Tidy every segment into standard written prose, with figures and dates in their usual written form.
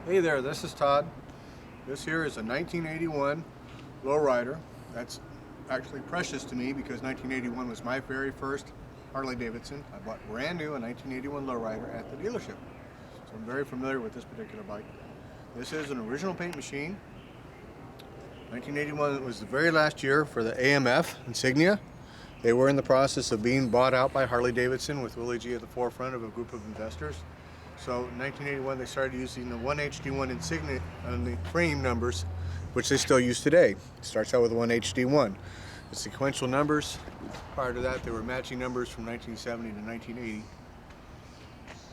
Hey there, this is Todd. This here is a 1981 Lowrider. That's actually precious to me because 1981 was my very first Harley Davidson. I bought brand new a 1981 Lowrider at the dealership. So I'm very familiar with this particular bike. This is an original paint machine. 1981 was the very last year for the AMF insignia. They were in the process of being bought out by Harley Davidson with Willie G at the forefront of a group of investors. So in 1981 they started using the 1HD1 insignia on the frame numbers, which they still use today. It starts out with 1HD1. The sequential numbers, prior to that they were matching numbers from 1970 to 1980.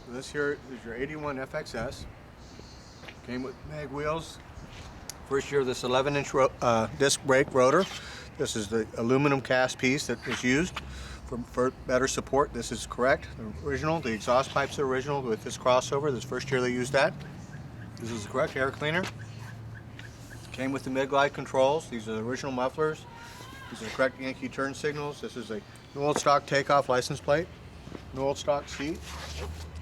So this here is your 81 FXS. Came with mag wheels. First year this 11-inch disc brake rotor. This is the aluminum cast piece that was used for better support. This is correct, the original. The exhaust pipes are original with this crossover. This first year they used that. This is the correct air cleaner. Came with the mid-glide controls. These are the original mufflers. These are the correct Yankee turn signals. This is a new old stock takeoff license plate. New old stock seat.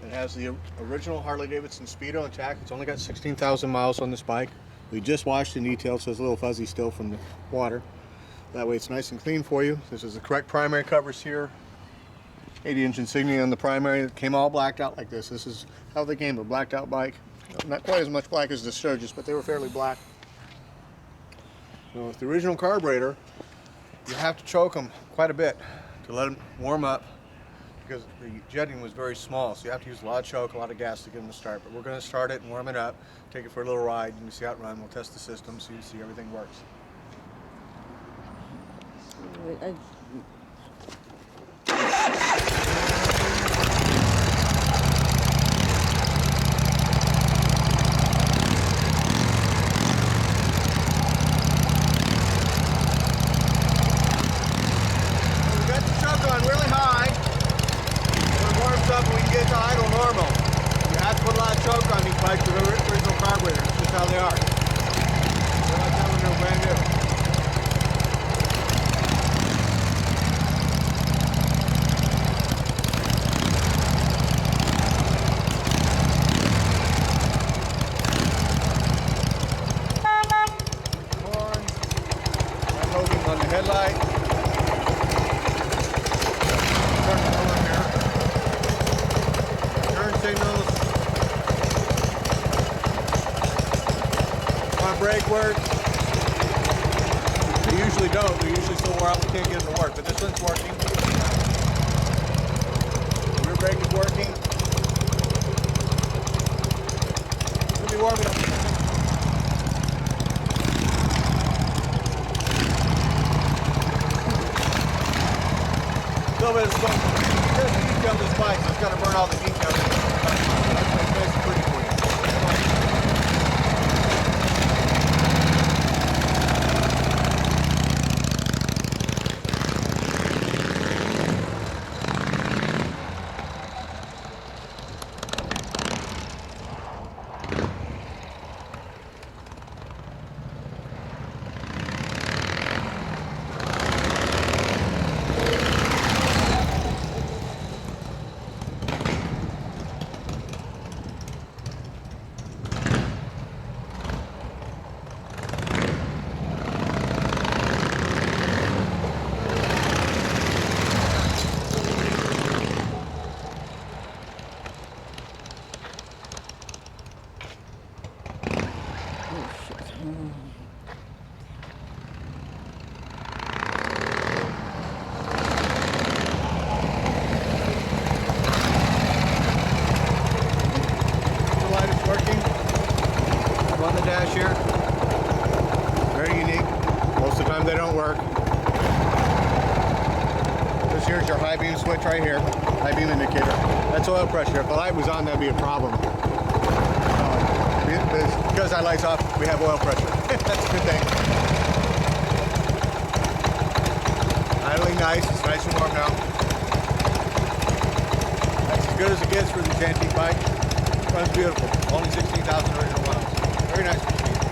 It has the original Harley Davidson Speedo intact. It's only got 16,000 miles on this bike. We just washed and detailed, so it's a little fuzzy still from the water. That way it's nice and clean for you. This is the correct primary covers here. 80-inch insignia on the primary. It came all blacked out like this. This is how they came, a blacked out bike. Not quite as much black as the Sturgis, but they were fairly black. So with the original carburetor, you have to choke them quite a bit to let them warm up because the jetting was very small, so you have to use a lot of choke, a lot of gas to get them to start. But we're going to start it and warm it up, take it for a little ride, and see how it runs. We'll test the system so you can see everything works. Up when you get to idle normal. You have to put a lot of choke on these bikes with the original carburetors. That's just how they are. They're like that when they're brand new. Horn. That's holding on the headlight. Signals. My brake works. They usually don't. They usually still wear out. We can't get them to work, but this one's working. The rear brake is working. We'll be warming up. A little bit of smoke. There's the detail of this bike, so it's got to burn all the details. That's what makes it pretty for you. On the dash here, very unique. Most of the time they don't work. This here's your high beam switch right here, high beam indicator. That's oil pressure. If the light was on, that'd be a problem. Because that light's off, we have oil pressure. That's a good thing. Idling nice, it's nice and warm now. That's as good as it gets for this antique bike. Runs beautiful. Only 16,000 original miles. Very nice machine.